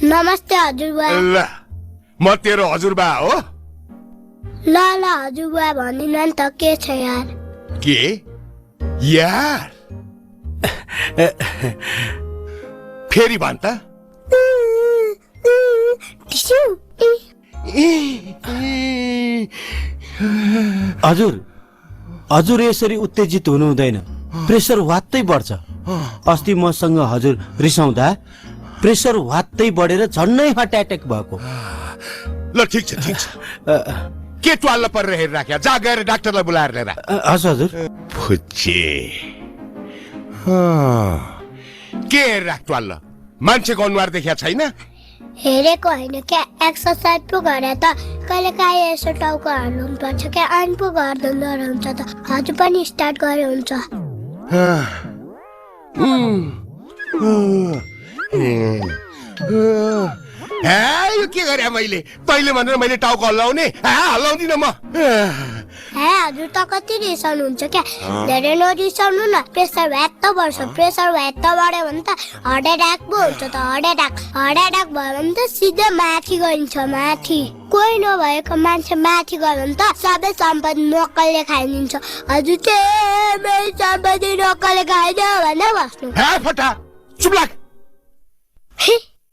नमस्ते हजुरबा। ल म तेरो हजुरबा हो। ल हजुरबा भनिन नि त के छ यार। के यार फेरि भन् त। हजुर यसरी उत्तेजित हुनु हुँदैन, प्रेसर वात्तै बढ्छ। अस्ति मसँग हजुर रिसाउँदा प्रेसर वात्तै बढेर झन्नै हार्ट एट्याक भएको। ल ठिक छ के ट्वाल्ल परेर हेरिराख्या, जा गएर डाक्टरलाई बोलाएर लिएर। हजुर फुच्चे के हेरिराख ट्वाल्ल, मान्छेको अनुहार देखिया छैन? हेरेको होइन क्या, एक्सर्साइज पो गरे त। कहिले काहीँ यसो टाउको हाल्नु पर्छ क्या, आन पो गर्दा हुन्छ त। हजुर पनि स्टार्ट गरे हुन्छ। यो के गरे मैले? तैँले भनेर मैले टाउको हल्लाउने? हल्लाउँदिन म। हजुर त कति रिसाउनुहुन्छ क्या, धेरै नरिसाउनु न। प्रेसर भ्यात्त बढ्छ, प्रेसर भ्यात्त बढ्यो भने त हार्ट एट्याक पो हुन्छ त। हार्ट एट्याक भयो भने त सिधै माथि गइन्छ, माथि। कोही नभएको मान्छे माथि गयो भने त सबै सम्पत्ति नक्कलले खाइदिन्छ। हजुर चाहिँ मेरो सम्पत्ति नक्कलले खाइदियो भने बस्नु। फटा चुप लाग।